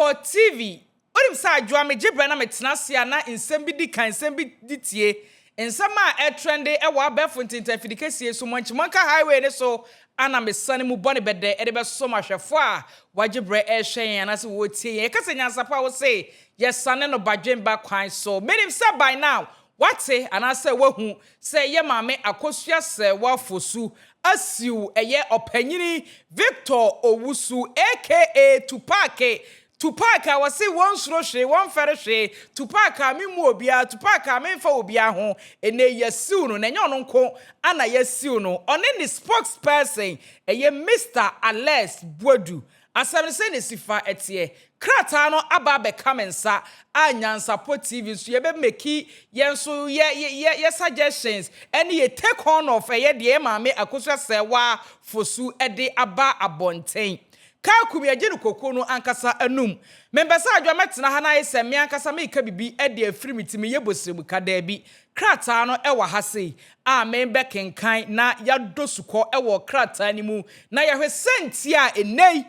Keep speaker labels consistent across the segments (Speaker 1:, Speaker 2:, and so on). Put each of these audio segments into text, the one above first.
Speaker 1: Nyansapo TV. Onim sa adwa me gibre na metena sia na nsem bi di kan nsem bi ditie. Nsem a trende e wa abefo ntintafidicasie so monchimanka highway ne so ana me sane mu bone bede e de be so mahwefo a wagibre e hwen ana se wo tie e kase Nyansapo a wo say yes sane no badwen ba kwan so menim say by now wate ana say wahu say ye maame Akosua Serwaa fosu asiu eye opanyini Victor Owusu aka Tupac I was say one suro hwe one fere hwe Tupac me mu obia Tupac me fa obia ho ene yesiu no na nya ono nko ana yesiu no one ni spokesperson eye Mr. Alex Bodu asem se ne sifa etie krata no aba be kamensa a Nyansapo TV so ye be meki yen so ye suggestions any ye take on of ye de maame Akosua Serwaa fosu ede aba abonten ka kumi agye kokko no ankasa anum membesa adwa metena ha na yese me ankasa me ka bibi ede afiritimi ye bosremu kada bi krata no e wa ha sei a me be kenkan na ya dosuko e wo krata ni mu na ye hwesenti a enei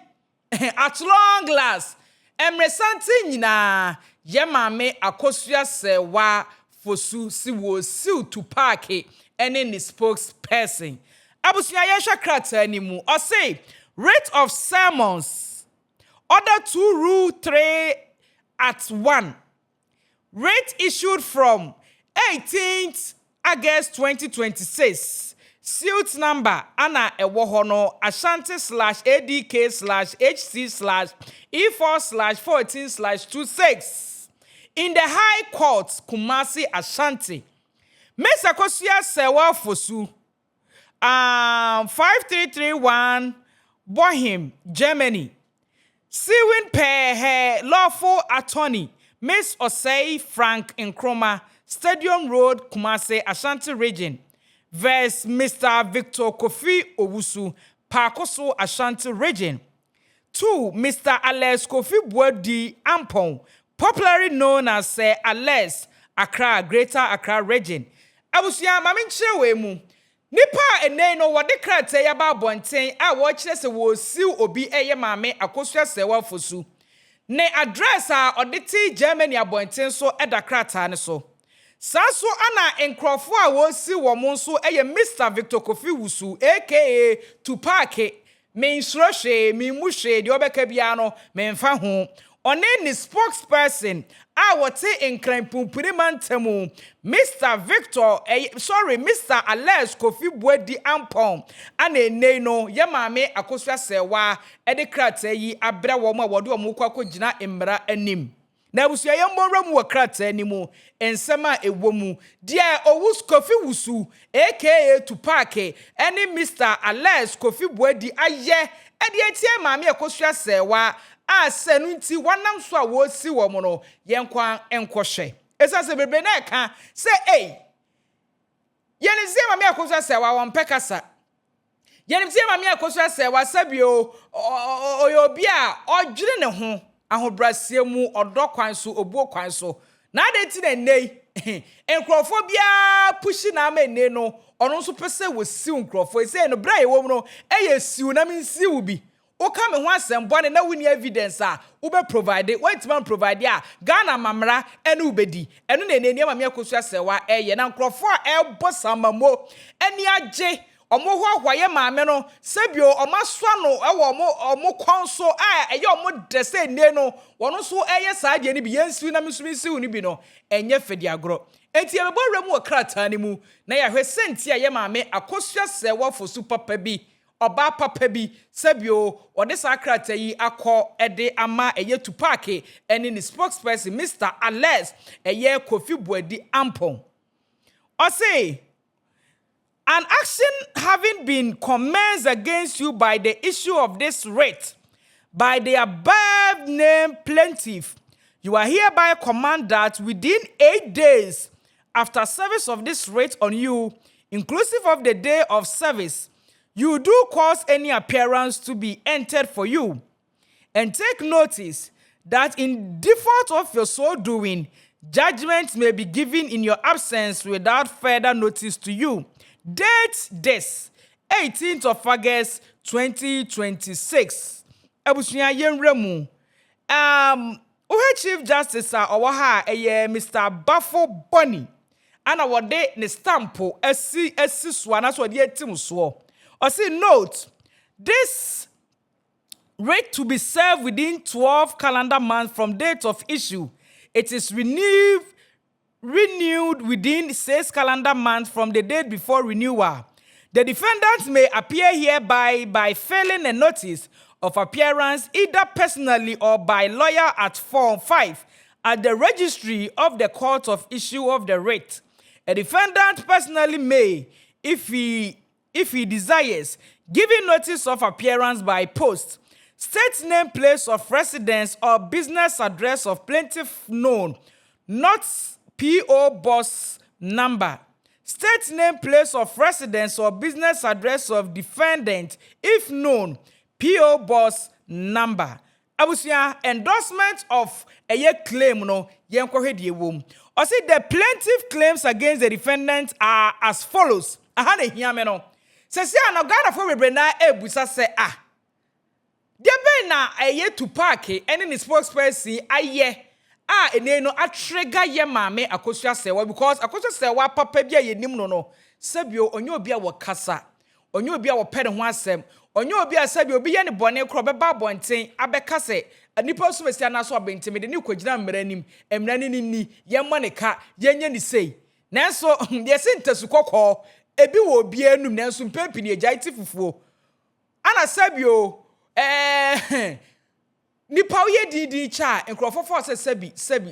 Speaker 1: at long last emresante nyina ye maame Akosua Serwaa fosu si wo siu Tupac ene ni spokesperson abusuya ye hwa krata ni mu o say Writ of sermons, order 2 rule 3 at 1. Writ issued from 18th August 2026. Suit number Anna Ewohono Ashanti/ADK/HC/E4/14/26. In the High Court, Kumasi Ashanti. Miss Akosua Serwaa fosu 5331 Bochum, Germany. Suing per her lawful attorney, Miss Osei Frank Nkrumah, Stadium Road, Kumasi, Ashanti Region, versus Mr. Victor Kofi Owusu, Akosua, Ashanti Region. 2. Mr. Alex Kofi Boadi Ampon, popularly known as Alex Accra, Greater Accra Region. Abusia maminche wemu. Nipa ene no wode krata ya ba bonten a wo kire se wo siu obi eye maame Akosua Serwaa fosu ne address a odete Germany abonten so eda krata ne so saso ana enkrofo a wo si wo mo so eye Mr. Victor Kofi Wusu aka Tupac me nsuro hwe me mu hwe de obeka bia no me mfa ho one ni spokesperson a wote enkranpumpuni mantemu Mr. Mr. Alex Kofi Boadi Ampon ana enei no ye maame Akosua Serwaa ede krata yi abra wo ma wode omo kwakogina emra anim na abusuya ye mbonra mu krata animu ensema ewomu de Owusu Kofi Wusu aka Tupac ene Mr. Alex Kofi Boadi aye ede etie maame Akosua Serwaa asenu nti wanam so a wo si wo mo no yenkwan enkohwe esase bebe na ka say yenzie mame Akosua Serwaa won pekasa yenzie mame Akosua Serwaa sabio oyobi a odwire ne ho ahobrasie mu odokwan so obuo kwan so na adeti na nei enkrofo bia pushi na ma nei no ono so pese wo si enkrofo say no bra ye wo no siu na mensi wo bi o ka me ho asembone na woni evidence a wo be provide wait man provide a Ghana mamra ene ubedi eno na eneni mame Akosua Serwaa na nkrofo a ebosamamo eni age omo ho ahwaye maame no sebio omaswa no ewo omo konso a eye omo dresse ne no wono so saa de ni bi yensu na mesumisi uni bi no enye fedi agro enti e bebo remu okrata ni mu na ya hwe senti a ye maame Akosua Serwaa fosu papa bi oba papa bi sebio ode sa krata yi akọ ede ama eye Tupac ene ni spokesperson Mr. Alex eye Kofi Boadi Ampon o say an action having been commenced against you by the issue of this writ by the above named plaintiff, you are hereby commanded that within 8 days after service of this writ on you, inclusive of the day of service, you do cause any appearance to be entered for you, and take notice that in default of your so doing, judgment may be given in your absence without further notice to you. Date this 18th of August 2026. Abusuya yenremu Uhe Chief Justice owo ha Mr. Bafo Bonny ana wode ne stampo esi so na so de etim so. O say note, this Writ to be served within 12 calendar months from date of issue. It is renewed within 6 calendar months from the date before renewal. The defendant may appear hereby by filing a notice of appearance either personally or by lawyer at Form 5 at the registry of the court of issue of the writ. A defendant personally may, if he desires, giving notice of appearance by post, state name, place of residence, or business address of plaintiff known, not P.O. Box number. State name, place of residence, or business address of defendant, if known, P.O. Box number. Abusia, endorsement of a year claim no yenkohedie wom. Or say the plaintiff claims against the defendant are as follows. Ahane hiame no. Se no Ghana for bebre na ebusa se Debe na eye to park any ni spokesperson aye ene no atrega ye maame Akosua Serwaa because Akosua Serwaa papa bia ye nim no sebio onye obi a wo kasa onye obi a wo pede ho asem onye obi a sebio obi ye ne bone kro beba bonten abeka se nipa so besia na so abenten me de ni kwagina mmara nim emra ni ye mo ne ka ye nya ni sei nanso ye sintesu kokko ebi wo obi anum nanso mpempi ne agyaiti fufuo ana sebio nipa uye didi cha enkrofofo se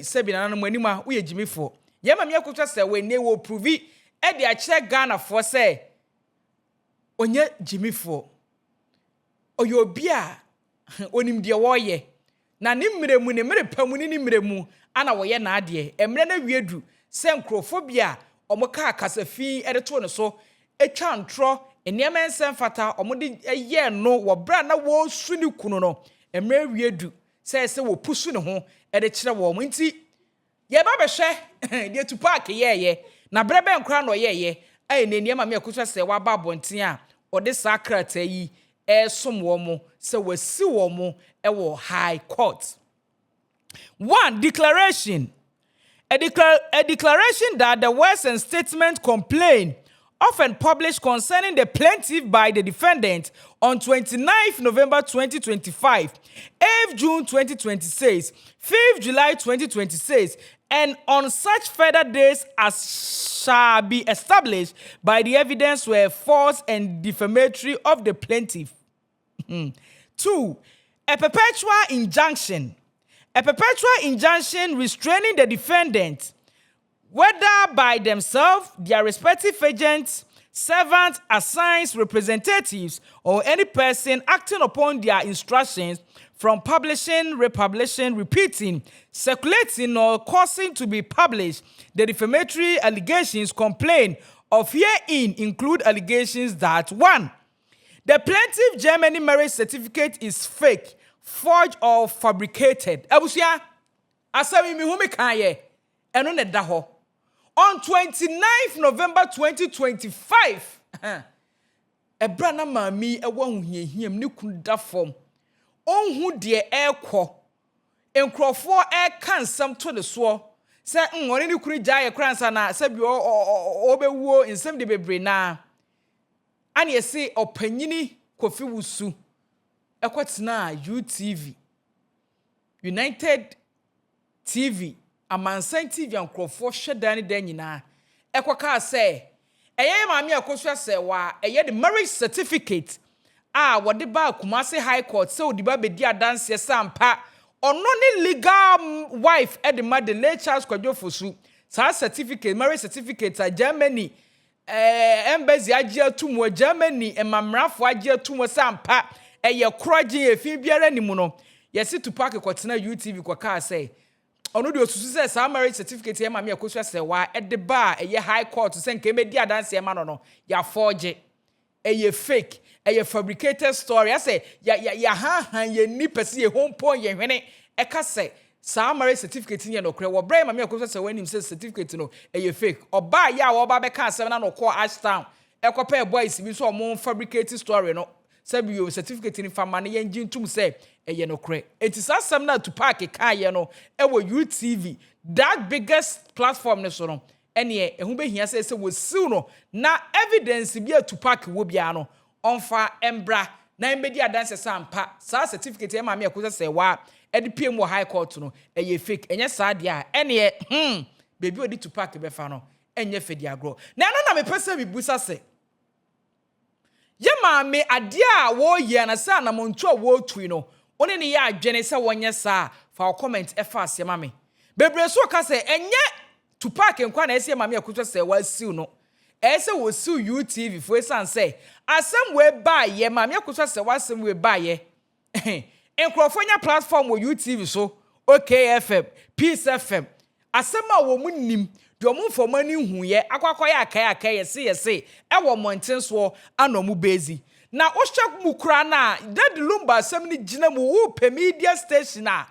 Speaker 1: sebi na nanom anima uye jimifo ye ma me akotwa se we ne wo prove e de a kire Ghana fo se onye jimifo oyo obi a onim de wo ye na ne mmeremu ne mere pamu ne mmeremu ana wo ye na ade emre na wiedu se enkrofo bia omoka akasafi e de to ne so etwa ntro enema ensem fata omode ye no wo bra na wo su ni kunu no emre wiedu se wo pusu ne ho e de kire wo mo nti ye ba behwe de to park ye na brebe nkra no ye ai ne enema me akosua se wa ba bonten a ode sakrata yi som wo mo se wasi wo mo e wo high court. 1. Declaration. A declaration that the words and statement complaint often published concerning the plaintiff by the defendant on 29th November 2025, 8th June 2026, 5th July 2026, and on such further days as shall be established by the evidence were false and defamatory of the plaintiff. 2. A perpetual injunction. A perpetual injunction restraining the defendant, whether by themselves, their respective agents, servants, assigns, representatives, or any person acting upon their instructions from publishing, republishing, repeating, circulating, or causing to be published the defamatory allegations complained of herein include allegations that 1. The plaintiff Germany marriage certificate is fake, forged, or fabricated. Abusia, asami mi humi kanye, eno ne daho. On 29th November 2025, ebra na mami ewa hunhiem ni kunda form. Onhu de ekwo. Enkrofo kan sam to ne so. Se oni ni kunu jaye kransa na se bi obewuo nsem de bebre na. Ani ese opanyini Kofi Wusu ekwatena UTV, United TV, Amansan TV ankrofo hweda ne dan nyina ekwoka se eye maami Akosua Serwaa eye the marriage certificate wode ba Kumasi High Court se odi ba bedi adanse sampa ono ne legal wife edema the late Charles Kwajofosu sa certificate marriage certificate Germany embassy agye atumo Germany emamrafo agye atumo sampa eye kroje efi biara ni mu no yesi to park kwotena UTV kwaka say ono de osusu say sa marriage certificate e maami Akosua Serwaa edeba eye high court say nke medi adanse e ma no ya forge eye fake eye fabricated story I say ya ha ye ni pese ye hompon ye hwene e ka say sa marriage certificate ye no kre wo bra maami Akosua Serwaa nim say certificate no eye fake oba ya wo ba be ka asem na no call Ashtown ekopa boys bi so mo fabricated story no sabi yo certificate ni fama na yenji ntum say eye no kre enti sasam na to park ka ye no e wo UTV that biggest platform ne so no ene ehun behia say wo siw no na evidence bi to park wo bia no onfa embra na mbedi adanse sampa sa certificate e ma me Akosua Serwaa e de pm wo high court no eye fake enye sa dia ene baby odi to park be fa no enye fedi agro na no na me pese bi busa se ye ma me ade a wo ye na sa na monto a wo tui no one ne ya adwene se wonye sa fa comment e fa ase ma me bebre so ka se enye to park nkwa na ese ma me Akosua Serwaa siu no ese wo siu UTV fo esan se asem we ba ye ma me Akosua Serwaa asem we ba ye enkrofonya platform wo UTV so OKFM Peace FM asem a wo munim de omu fomani hu ye akwakoya akaya yese e wo monten so anomu bezi na ohwak mu kura na dad lumba asem ni gina mu wo pe media station a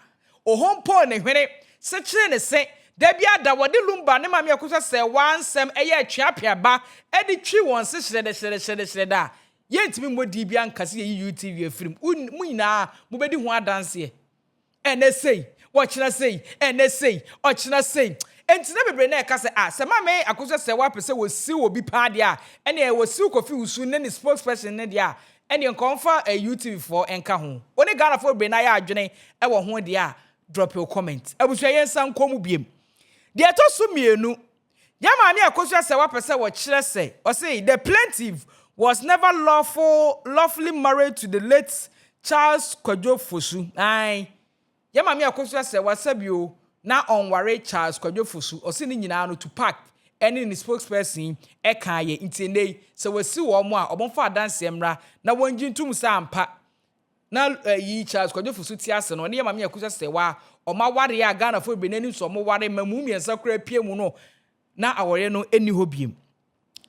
Speaker 1: ohompo ne hwene se kire ne se da bia da wode lumba ne ma me Akosua Serwaa ansem eye Appiah ba e di twi won se hyere da yentimi modi bia nkase ye UTV afirim mu nyina mu bedi ho adanse ene sei watchna sei ene sei ochna sei enti na bebre na ekase se ma me Akosua Serwaa pese wo si wo bi pa dia ene wo si kofi usu ne ni spokesperson ne dia ene nkonfa UTV for enka ho oni Ghana for bebre na ya adwene e wo ho dia drop your comment abusua yensan komu biem dia to so mienu ya ma me Akosua Serwaa pese wo kire se o say the plaintiff was never lawfully married to the late Charles Kwadwo Fosu. Ai. Ya ma me Akosua Serwaa sabio na onware Charles Kwadwo Fosu. O se ni nyina no to park any ni spokesperson e kan ye ntendei se wasi wo mo a obonfa adanse mra na wanji ntum sa ampa. Na yi Charles Kwadwo Fosu ti ase no ne ya ma me Akosua Serwaa o ma ware ya Ghana fo benani so mo ware mamu miensa kura pie mu no na awore no eni hobiem.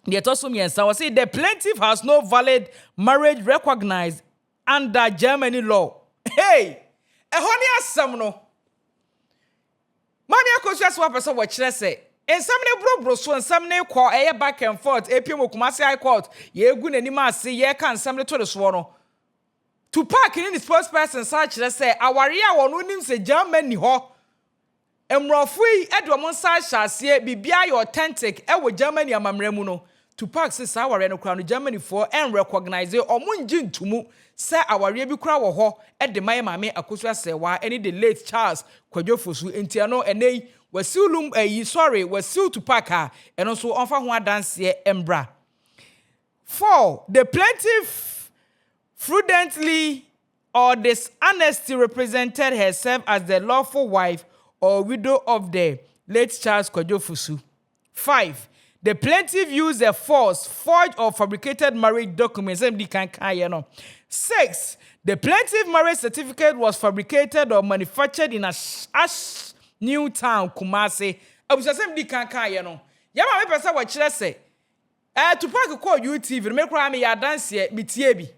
Speaker 1: The Tosum was say the plaintiff has no valid marriage recognized under Germany law. Hey, honey asam no. Mami Akosua Serwaa person what chire say. En samne bro so en samne call back and forth. Appiah Kumasi High Court. Ye gu n'anim ase ye kan samne to the so no. To park in the spokesperson search say aware a wono nim se Germany ho. Emrofui edwom nsa hyase bibia ye authentic e wo Germany amamra mu no. To park say aware no kra no Germany for and recognize omunji ntumu say aware bi kra wo ho e de mai mame Akosua Serwaa any the late Charles Kwadwo Fosu enti no enei wasilum wasil to park ha eno so onfa ho adanse embra. 4 the plaintiff fraudulently or dishonestly represented herself as the lawful wife or widow of the late Charles Kwadwo Fosu. 5 the plaintiff used a false, forged or fabricated marriage documents. 6 the plaintiff marriage certificate was fabricated or manufactured in Ash New Town, Kumasi. Abusasem di kankan ye no. Yama me pesa wa kire se. To park call UTV me kra me ya dance metie bi.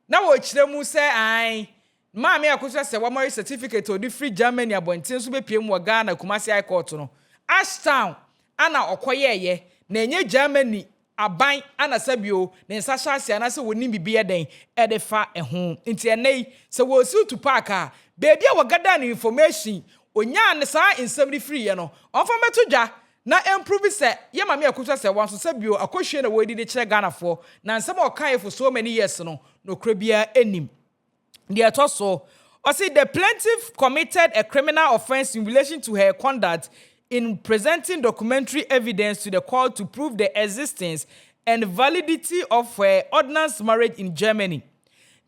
Speaker 1: Na wo kire mu se ai. Ma me Akosua Serwaa marriage certificate odi free Germany abonten so be piem wa Ghana Kumasi High Court no. Ash Town ana okoyeye na enye Germany aban ana sabio ne nsa hyase ana se woni bibie den e de fa eho nti enei se wo si to park a baby a wagada na information onya ne sa insem free ye no onfa meto dwa na improve se ye ma me Akosua Serwaa so sabio akohwe na wodi de kire Ghana for na nsem okan for so many years no kra bia enim the atoso or say the plaintiff committed a criminal offense in relation to her conduct in presenting documentary evidence to the court to prove the existence and validity of her ordinance marriage in Germany.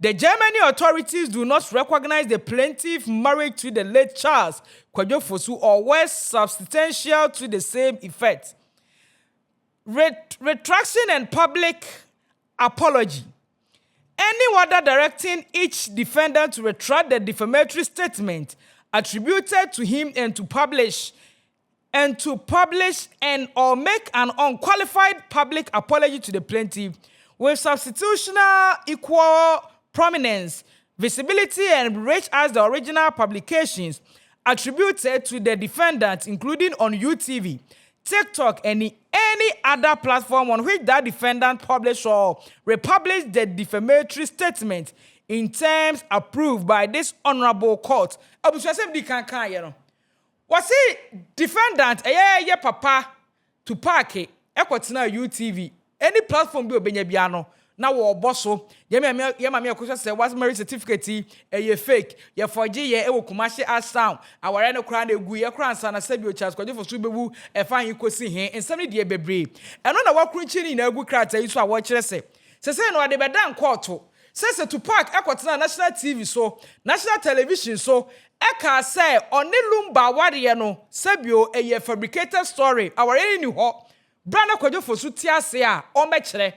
Speaker 1: The Germany authorities do not recognize the plaintiff marriage to the late Charles Kwadwo Fosu or were substantial to the same effect. Retraction and public apology. Any order directing each defendant to retract the defamatory statement attributed to him and to publish and or make an unqualified public apology to the plaintiff with substitutional equal prominence, visibility, and reach as the original publications attributed to the defendant, including on UTV, TikTok, any other platform on which that defendant published or republished the defamatory statement in terms approved by this honorable court. Abusua di kan you know. Was it defendant ye papa to park it ekwotina UTV any platform bi obenya bia no na wo oboso ye mama Akosua say was marriage certificate ye fake ye forge ye e wo kumashi asound aware no kra na egu ye kra ansa na sabi o chas kwaje for so bebu e fa hin kosi hin ensam ne de bebre eno na wakuru chi na egu krata yi so a wo kire se no de bedan court say to park ekwotina national TV so national television so eka say oni lumba ware no sabio eye fabricated story aware ni ho brana kwaje for so tiase a o mekire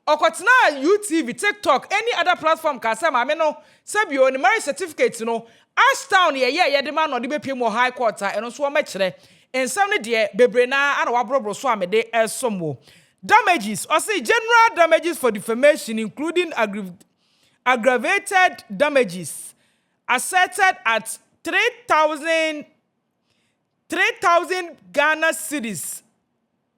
Speaker 1: okotena UTV TikTok any other platform ka say maame no sabio ni marriage certificate no Ashtown ye de man no de bepiem wo high court a eno so o mekire ensam ne de bebre na ana wabrobro so amede esomo damages or say general damages for defamation including aggravated damages asserted at 3,000 Ghana cedis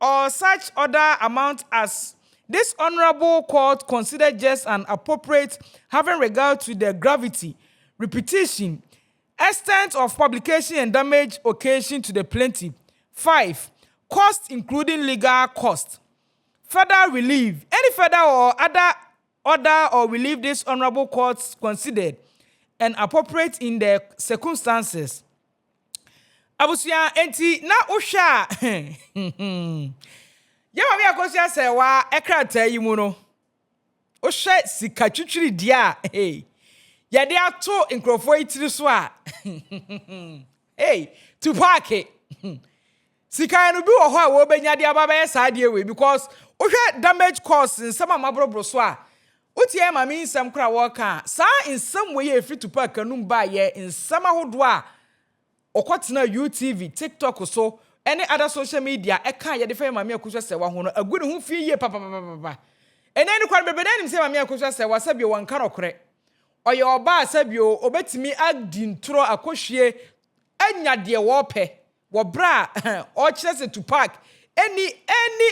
Speaker 1: or such other amount as this honorable court considered just and appropriate, having regard to the gravity, repetition, extent of publication and damage occasioned to the plaintiff. 5. Cost including legal cost. Further relief. Any further or other order or relief this honorable court considered and appropriate in the circumstances. Abusia enti na usha. Yama mi Akosua Serwaa ekrata yi mu no. Usha sika twitwiri dia. Hey. Yade ato nkrofo itiri so a. Hey, to park it. Sika no bi wo ho a wo benya dia baba ye saa dia we because usha damage cost nsama mabrobro so a. Utie ma mi nsam kra wo ka saa nsam we ye free to park kanum ba ye nsam ahodo a okotena UTV TikTok so any other social media eka ye defend mama Akosua Serwaa ho no agu ne ho fie ye papa enen kwa bebe na nim se mama Akosua Serwaa sabio wanka nokre oye oba sabio obetimi adintro akohwie anya de wo pe wo bra o kire se to park any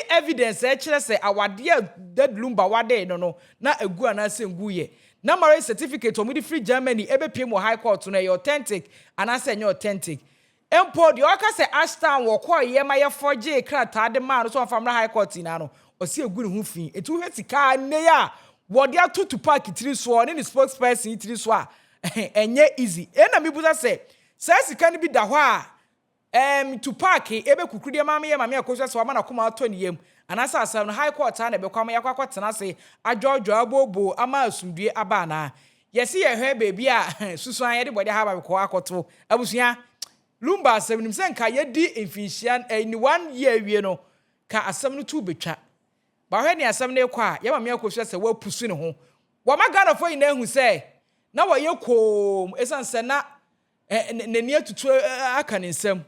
Speaker 1: evidence kire se awade dadlumba wade no na agu anase ngu ye na marriage certificate omudi free Germany ebepiem wo high court no ye authentic anase nye authentic empo de oka se Ashtown wo ko ye ma ye forge krata de man so famra high court na no o se agu ne ho fi etu hetika ne ya wo de atutu park tiri so ne spokesperson tiri so a enye easy na mebuza se sika ne bi da ho a to park ebe kukudi mama ye mama Akosua Serwaa ma na koma ato ne yem anasa asam no high court na be kwama yakwa tena se adwojo abobo ama asundue aba na yesi ye hwe bebi a susu an ye de bode ha ba ko akoto abusua lumba asam nim se nka ye di infinitian ni 1 year wie no ka asam no tu betwa ba hwe ne asam ne kwa ye mama Akosua Serwaa pusu ne ho wo magana fo ina hu se na wo ye kom esanse na ne atutu aka ne nsam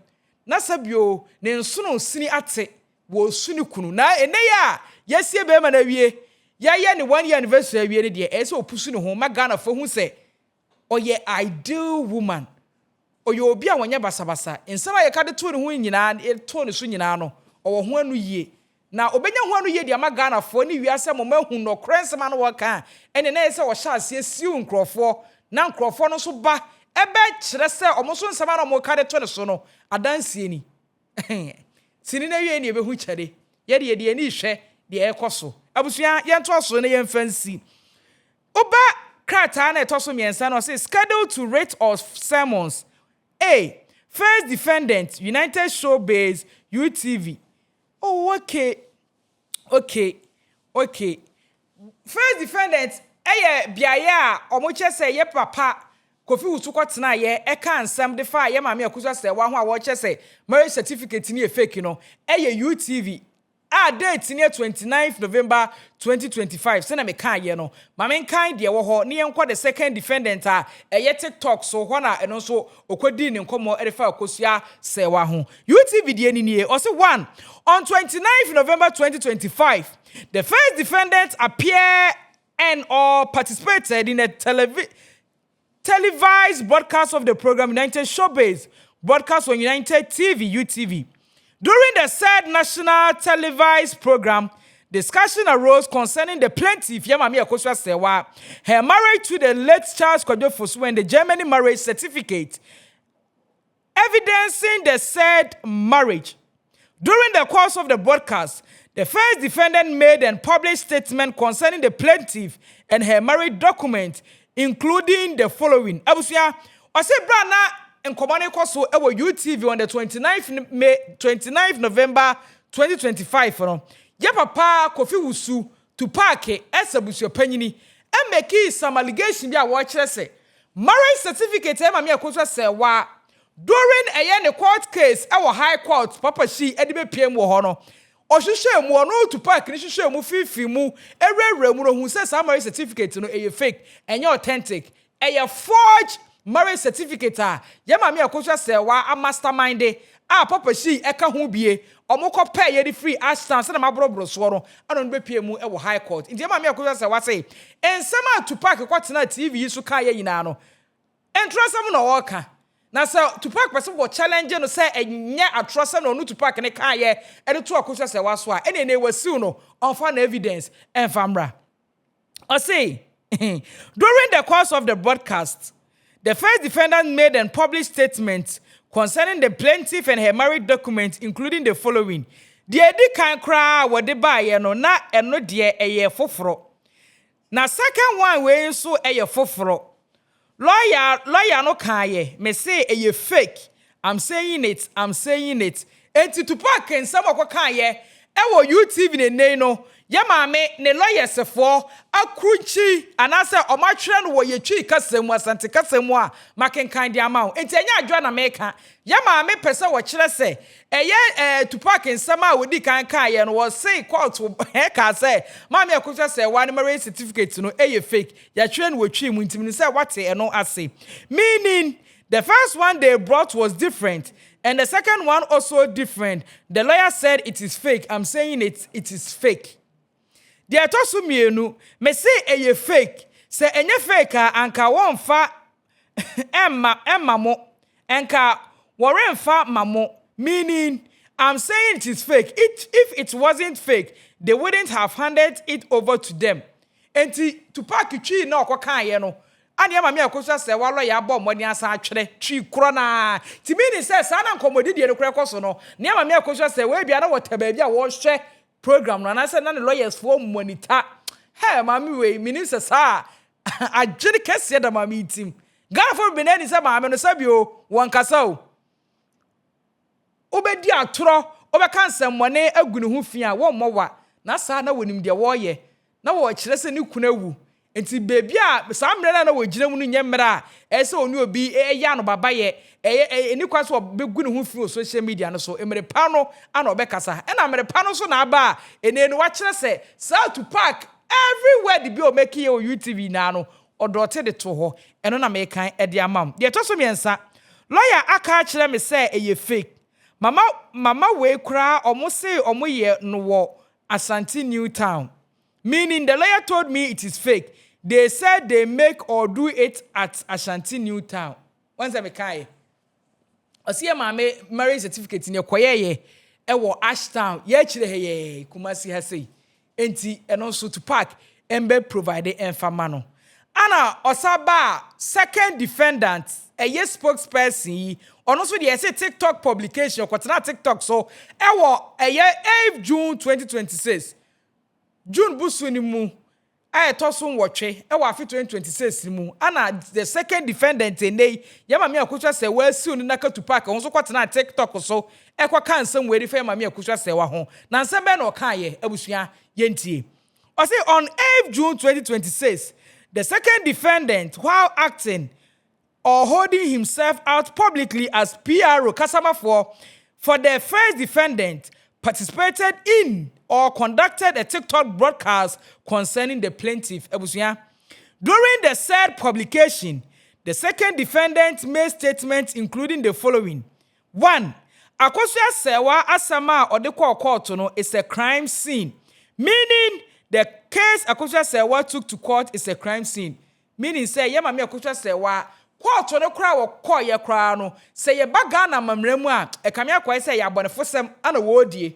Speaker 1: na sabio ne nsono sini ate wo suni kunu na ene ya yesie be ma na wie ye ne 1 year anniversary wie ne de ese opusu ne ho magana fo hu se oye ideal woman oye obi a wonye basabasa nsama ye ka de to ne ho nyina to ne so nyina no owo ho anu yie na obenya ho anu yie de magana fo ne wiase mo mahu no krensema no woka ene na ese wo sha ase siu nkrofo na nkrofo no so ba ebe kire se omoso nsama no mo ka de to ne so no adansie ni sini na wie ni ebe hu kyade ye de ni hwe de ekoso abusua ye nto so ne ye mfansi oba krata na etoso miensa no say scheduled to rate of sermons. A. First defendant United Showbiz UTV. Oh okay. First defendant biaye a omoche say ye papa Kofi Usukotena ye eka nsem de fa ye mama Akosua Serwaa ho a wo che say marriage certificate ni e fake no UTV date ni 29th November 2025 se na me kan ye no mama kan de wo ho ne yenko the second defendant ye TikTok so ho na eno so okodi ni nkomo e fa Akosua Serwaa ho UTV de ni nie o se 1 on 29th November 2025 the first defendant Appiah and or participated in a televised broadcast of the program United Showbiz broadcast on United TV UTV. During the said national televised program, discussion arose concerning the plaintiff, Yamami Akosua Serwaa, her marriage to the late Charles Kwadwo Fosu and the Germany marriage certificate, evidencing the said marriage. During the course of the broadcast, the first defendant made and published statement concerning the plaintiff and her marriage document, including the following. Abusia, Ose Brana and Komane Koso ewo UTV on the 29th November 2025. Ya papa Kofi Wusu to parke esabusio panyini and make some allegation bi a wo kire se marriage certificate e Mami Akosua Serwaa during a court case our high court papa she edibe piem wo ho no ohwehwe mu no to park ni hwehwe mu fifi mu ewrewre mu no hu se some marriage certificate no e fake enye authentic e forged marriage certificate a ya Mami Akosua Serwaa a mastermind a papa she eka ho bie omukọ pay ye di free ashtan se na mabrobro so no ano no bepie mu e wo high court ndi Mami Akosua Serwaa say ensema to park kwatena TV so ka ye yina no entrasam no woka na say to park person go challenge no say enye atrosa no to park ne ka ye e to Akosua Serwaa so a ene ne wasiu no onfa na evidence enfamra o say during the course of the broadcast the first defendant made and published statements concerning the plaintiff and her marriage documents, including the following. The edi kan kra wo de ba ye no na eno de eye foforo. Na second one we so eye foforo. Lawyer no kan ye, me say eye fake. I'm saying it. Enti to park en some akwa kan ye, e wo UTV ne no. Ya maame ne lawyers for akrunchi anase omatwere no wo yetwi kasem asante kasem a makenkan dia ma enti enya adwa na meka ya maame pese wo kire se eye to park nsam a wodi kan kan ye no wo say court he ka se Mami Akosua Serwaa marriage certificate no eye fake ya twere no wotwi mu ntimi se wate eno ase, meaning the first one they brought was different and the second one also different. The lawyer said it is fake. I'm saying it is fake. The atosu mienu me say eye fake say enye fake anka wonfa emma mo enka woremfa mamo, meaning I'm saying it is fake. If it wasn't fake they wouldn't have handed it over to them. Enti to park twi na okokan ye no ani Mami Akosua Serwaa lo ya bo mmoni asa atwere twi kro na ti meaning say sa na nkomodi die no kre koso no ne Mami Akosua Serwaa bia na wotaba bia wo hwe program no na say na lawyers for monitor hey mami we minister sa ajiri kese da mami team Ghana for benani say mami no sabio won kasa o obedi atoro obeka nsemmone agunu hu fi a wo mmowa na sa na wonim de wo ye na wo kire se ni kunawu enti bebi a sa mre na wo gina mu no nyemra e se oni obi ya no baba ye eni kwa so begu ne ho fi o social media no so emre pa no ana obekasa e na mre pa no so na aba ene wa kire se South to Park everywhere the be o make you UTV na no odote de to ho eno na me kan e de amam de to so miensa lawyer aka kire me say eye fake mama we kra omo say omo ye no wo Asante New Town, meaning the lawyer told me it is fake. They said they make or do it at Ashanti New Town. Once I make I see my marriage certificate in your koye ewo Ashtown. Ye chile he kumasi hase. Enti and also to park embe provided enfamano. Ana osaba second defendant a yes spokesperson on also the say TikTok publication kwatena TikTok so ewo eye 8 June 2026 June busu ni mu tosun wotwe ewa afi 2026 mu ana the second defendant enei ya Mami Akosua Serwaa siu ni naka to park on so kwatena TikTok so ekwa kan nsem we refer Mami Akosua Serwaa ho na nsem be na okan ye abusua yentie o say on 8 June 2026 the second defendant while acting or holding himself out publicly as PRO customer for the first defendant participated in or conducted a TikTok broadcast concerning the plaintiff. During the said publication, the second defendant made statements including the following. 1. Akosua Serwaa asama or the court is a crime scene, meaning the case Akosua Serwaa took to court is a crime scene. Meaning say, Mami Akosua Serwaa court no kra wo call ye kra no say ye baga na mamremu a e kame akwai say ya bonefosem ana wo die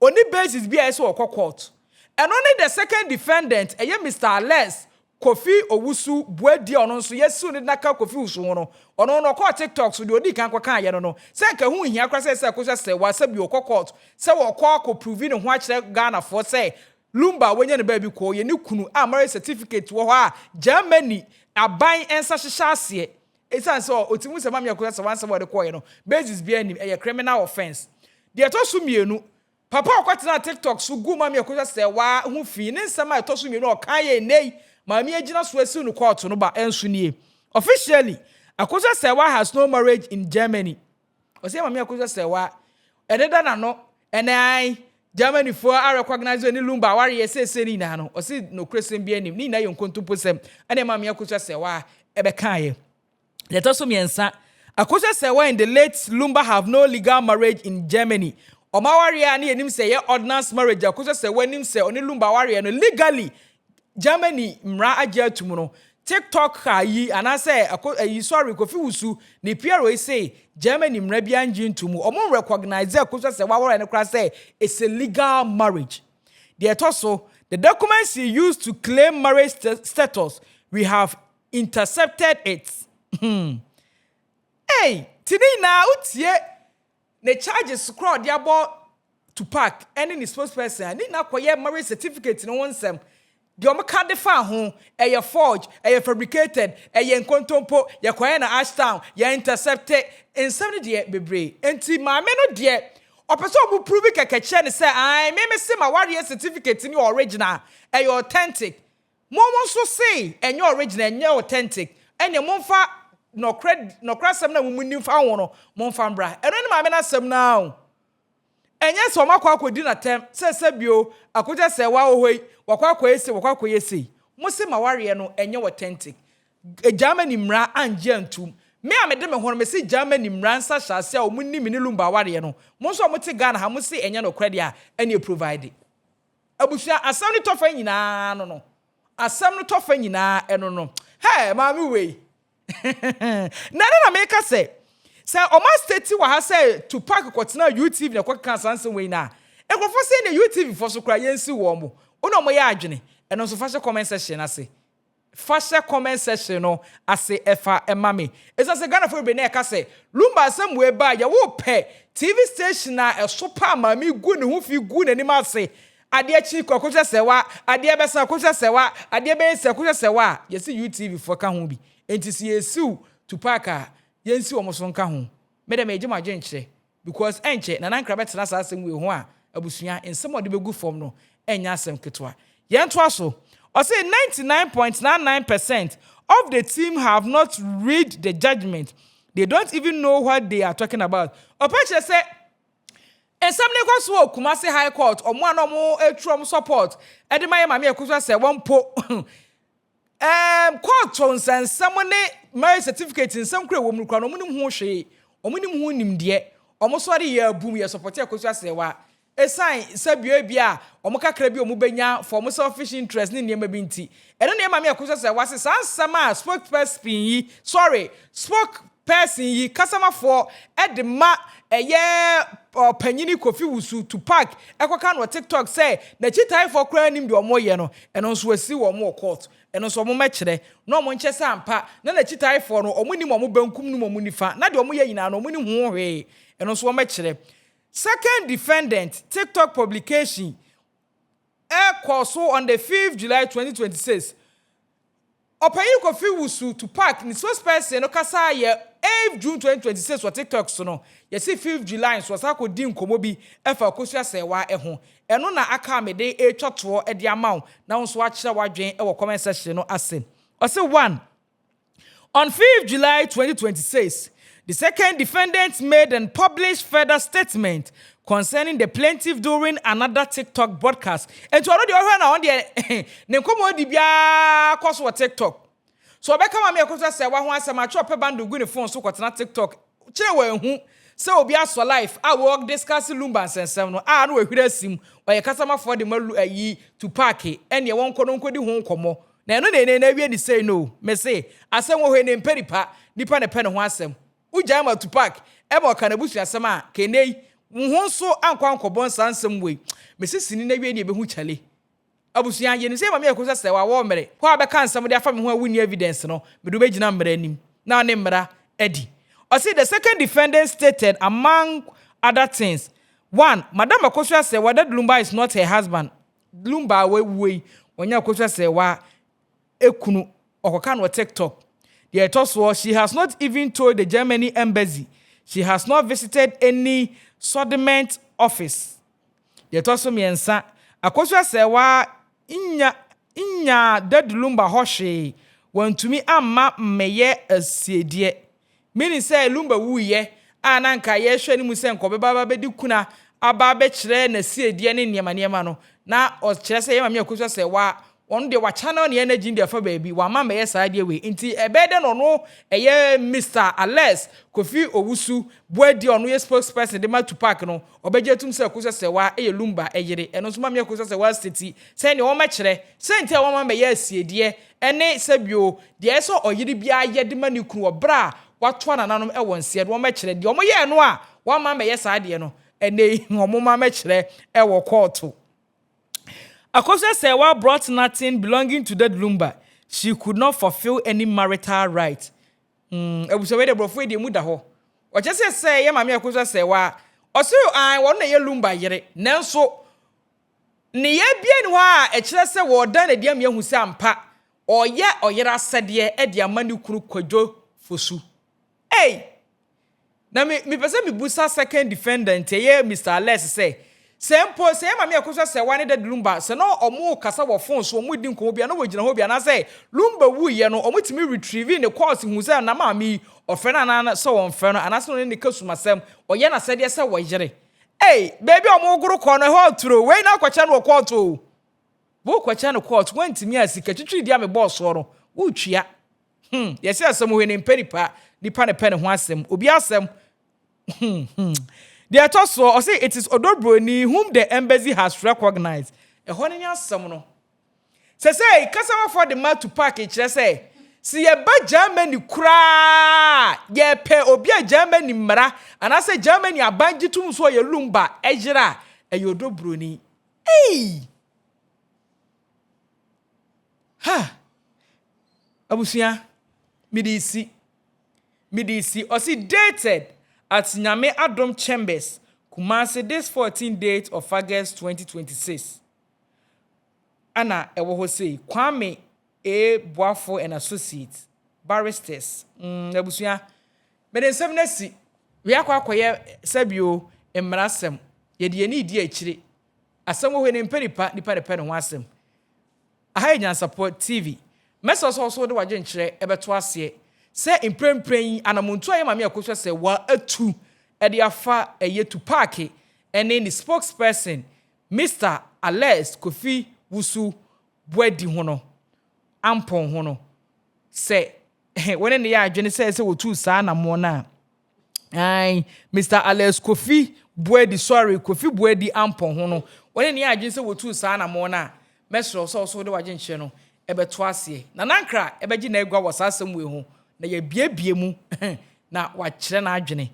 Speaker 1: oni basis bi a say wo court and only the second defendant Mr. Les Kofi Owusu buedi ono nso yesu ni naka Kofi Owusu no ono no call TikTok so de odi kan kwaka ye no say ka hu hia kra say Akosua Serwaa say bi wo court say wo call ko prove no ho a kire Ghana for say Lumba wenye ne ba bi ko ye ni kunu a marriage certificate wo ho a Germany aban ensa hyehyɛ ase esan so otimu se mamya Akosua Serwaa say wo de ko ye no basis bi anim e criminal offense de to so mienu papa okwatena TikTok so gu mamya Akosua Serwaa hu fi ne nsema to so mienu o kan ye nei mami agina so asi no court no ba enso nie officially Akosua Serwaa has no marriage in Germany o say mami Akosua Serwaa ededa na no enai Germany for are recognize any Lumba wari say ni na no o say no Christian bi anim ni na yon kontumpo sem ene mami Akosua Serwaa ebe kan ye let us miensa Akosua Serwaa in the late Lumba have no legal marriage in Germany omawari ani enim say ye ordinance marriage Akosua Serwaa enim say oni Lumba wari no legally Germany mra agya tumu no TikTok yi anase sorry Kofi Owusu ni Pierre say Germany mra bia ngi ntumu omo recognize Akosua Serwaa wara ne kra say it's a legal marriage. The documents he used to claim marriage status, we have intercepted it. Hey, tini na utie ne charges scroll dia bo to park any ni spokesperson ni na koye marriage certificate no wonsem. The omaka de fa ho eye forge eye fabricated eye nkontompo ye kwaye na Ashtown ye intercepted in 70 de bebre enti maame no de opeso obu prove kekeche ne say ai me se ma warrior certificate ni original eye authentic mo so say enye original enye authentic enye momfa no credit na mumuni fa ho no momfa mbra eno ni maame na sem na enye so makwa akodi na tem se bio Akosua Serwaa ohoi wakwa yesi musi mawari no enye authentic Germany mra anje antum me amede me hono me si Germany mra nsa hyase a omunni mini Lumba wari no mo so mote Ghana ha musi enye no credit a ene provide abusua asam ni tofa nyina no asam no tofa nyina eno no hey mami we na make say o ma state wa ha say to park kwotena UTV na kwaka sansen we na ekrofo say na UTV for so kra yensi wo mo ono mo ya adwene eno so fashe comment section ase fashe comment section no ase efa emame esa se Ghana for be na eka say Lumba asem we ba ya wo pe TV station na esopa mami gu ne ho fi gu n'anim ase ade achi Akosua Serwaa ade besa Akosua Serwaa ade be se Akosua Serwaa yesi UTV for ka ho bi enti si yesiu to park yensi wo mo so nka ho me dem ejima dwenche because enche na nankra betena sa asem we ho a abusua ensem ode begu form no enya asem ketwa yento aso o say 99.99% of the team have not read the judgment. They don't even know what they are talking about. Opache say ensem ne kwaso Kumasi High Court omo anomo etrom support edema mama Akosua say one po court on nsem ne marriage certificate nsem kra wo mukra no omunim ho hwe omunim ho nimde omo so ade ya bum ya support Akosua Serwaa esan sabio bia omukakra bi omubenya for mo selfish interest ni niam bi nti eno ne mama Akosua Serwaa se sansama spokesperson yi customer for edema eye panyini Kofi Owusu to park ekoka no TikTok say na chitai for kra nim de omoye no eno nso asi wo mo court eno so mo mekere no mo nche sampa na chitai for no omunim omo bankum no mo nifa na de omo ye nyina no omunim ho hwe eno so mekere. Second defendant TikTok publication Akosua on the 5th July 2026 Appiah Kofi Owusu to park ni spokesperson no kasa ye 8th June 2026 for TikTok so no ye see 5th July so sa ko di nkomo bi efa Akosua Serwaa ho eno na aka me de etwoto e de amaw na nso a kire wadwen e wo comment section no ase o say 1 on 5th July 2026 the second defendant made and published further statement concerning the plaintiff during another TikTok broadcast. And to already on the Nenkomo di bia course wa TikTok. So obeka ma me Akosua Serwaa ho asema chop bando gu ne phone so kwatena TikTok. Kire wa hu say obi aso life I work discuss Lumba nsensem no no ehwira sim oye customer for the malu ayi to park and ye won kono nkodi ho nkomo na no na wie ni say no me say asem wo he ne mperipa nipa ne pe ne ho asem ugya ma to park e ma kana busu asem a kenei wo nso ankwankobon sansem we me sisini na wie ni be hu chale abusuan ye ni say ma me Akosua Serwaa wo mere ho abeka nsem de afa me ho awuni evidence no me do begina mra anim na ne mra edi or see the second defendant stated among other things. One, Madam Akosua Serwaa that Lumba is not her husband. Lumba we when Akosua Serwaa ekunu okoka no TikTok. The also she has not even told the Germany embassy. She has not visited any settlement office. The also miensa Akosua Serwaa inya that Lumba hoshe want to me amma meye asiedie. Meaning say Lumba wuye ananka ye hwe ni mu se nkobe baba be dikuna aba be kire na siedie ne niema no na o kire se ye ma me Akosua Serwaa on de wa channel ne energy de fa baabi wa ma me saade we nti ebede no eye Mr. Alex Kofi Owusu boadi ono ye spokesperson de ma to park no obeje tum se Akosua Serwaa eye Lumba eyire eno so ma me Akosua Serwaa city se ne wo ma kire se nti wo ma me ye siedie ene sabio de eso oyiri bia ye de ma ni kunu obra watwa nananom e wonse de wo ma kire de wo ye no a wo ma me ye saade no ene wo ma me kire e wo court. Akosua Serwaa brought nothing belonging to that Lumba. She could not fulfill any marital right. Ebuso we de brofo de mu da ho. O chese say ye mama Akosua Serwaa. O se an wo na ye Lumba yere. Nanso ne ye bia ni ho a e kire se wo dan na dia me hu se ampa. O ye oyera asede e de amani kunu kwadwo fosu. Hey. Na me pese me busa second defendant ye Mr. Alex say Sempo say mama Akosua Serwaa ne de Lumba se no omo kasa wo phone so omo di nko bia no wogina ho bia na say Lumba wuye no omo timi retrieve ne course hu say na mama ofre na so won fre no anase no ne kasumasem oye na sede se wo yire eh baby omo guru ko no ho turo we na kwacha no court o bo kwacha no court wantimi asika twitwi dia me boss no wutwia yesi asem ho ne mperipa nipa ne pe ne ho asem obi asem The also say it is Odobroni whom the embassy has recognized. A honey some no. Say customer for the man to package. Say see a bad Germany cry. Ye pay obia Germany mara and I say Germany a banji to so ye Lumba ejira e Odobroni. Hey. Ha. Abusia midisi or see dated at Nyame Adom Chambers, Kumasi, this 14th date of August 2026. Anna Ewohose, Kwame A. Boafo and Associates, barristers. Ebusuya. But in 7 we are quite Sabio and Marasem, yet ye need ye chili. As some when in Peripa, the Peripan wasem. I had Nyansapo TV. Messers also the Wajentre, Ebertwasie. Say in praying and a montoya mama Akosua Serwaa atu e de afa eye to park and then the spokesperson Mr. Alex Kofi Wusu boadi ho no ampon ho no say when ne ya adwene say wo tu saa na mo na ai Mr. Alex Kofi boadi ampon ho no when ne ya adwene say wo tu saa na mo na mesro so de waje nche no ebeto ase na nankra ebeji na egwa wasasem we ho na ye biebie mu na wa kire na adwene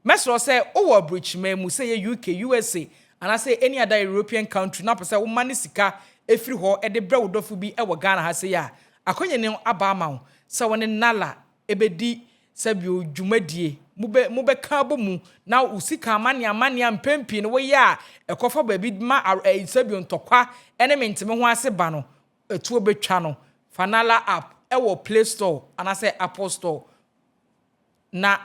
Speaker 1: mesro say owo abrochima mu say ye UK USA and I say any other European country na pese wo mane sika efiri ho e de bre wodofo bi e wo Ghana ha say ya akonye ne aba ama wo say woni nala ebedi sabio dwumadie mube ka bomu na usika amane ampempi ne wo ya ekofa ba bi ma sabio ntokwa ene mentime ho ase ba no etu obetwa no fanala app ewo Play Store and I say Apple Store na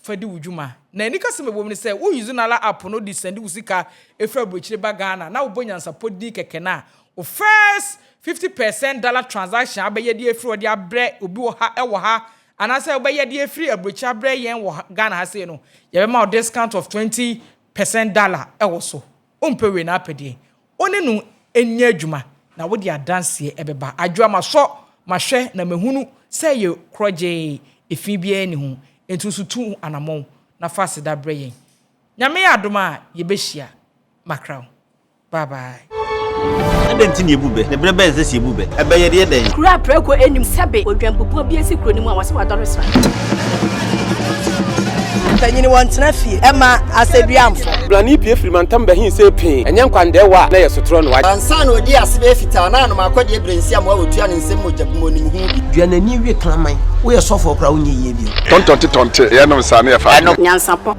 Speaker 1: fadi wujuma na nika se mebom ni say wo use na la app no di send usika efra brochire ba Ghana na wo Nyansapo di keke na o first 50% dollar transaction abaye di efri odi abre obi wo ha ewo ha and I say obaye di efri abrochire abre yen wo Ghana ha say no ye be ma discount of 20% dollar ewo so ompewe na apede oni no enya adwuma na wo di adanse ebeba adwa ma so mahwe na mahunu say ye kroje efi bia ni hu entu tu anamon na fase da bre yen nyame adoma ye behia makraw bye bye.
Speaker 2: Adenti ni ebube. Ne brebe nse si ebube. Ebe ye de den.
Speaker 3: Kura preko enim sebe. Odwampopo bi esi kuro ni mu a wase wadore sra.
Speaker 4: Tanyini wantena fie. Ema aseduamfo.
Speaker 5: Blani pie frimantam be hin se pin. Enye nkwande wa na ye sotro no wa.
Speaker 6: Ansa na odi asebe fita na no makode ebrensi am wa otua ne nsem mojabumo nim hu bi.
Speaker 4: Duanani wie klaman. Wo ye sofo okra wo nye yie bi.
Speaker 7: Tonte ye no sa na ye fa.
Speaker 3: Nyansapo.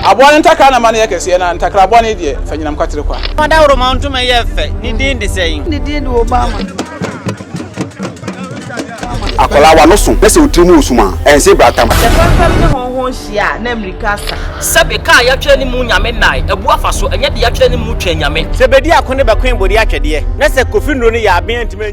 Speaker 5: Abone ntaka na mane ye kese na ntakra abone die fanyinam kwatere kwa.
Speaker 2: Mada woro ma ntuma ye fe. Ni din de sei.
Speaker 4: Ni din de Obama.
Speaker 7: Akola wa no so. Pese otrimu osuma. Ense bratam.
Speaker 4: Sefam ne honhon hia na America sa.
Speaker 2: Sabe ka ya twa ni mu nyame nai. Ebu afa so enye de ya twa ni mu twa nyame.
Speaker 5: Se bedi akone be kwen bodi atwede. Na se kofi nro ni ya aben ntime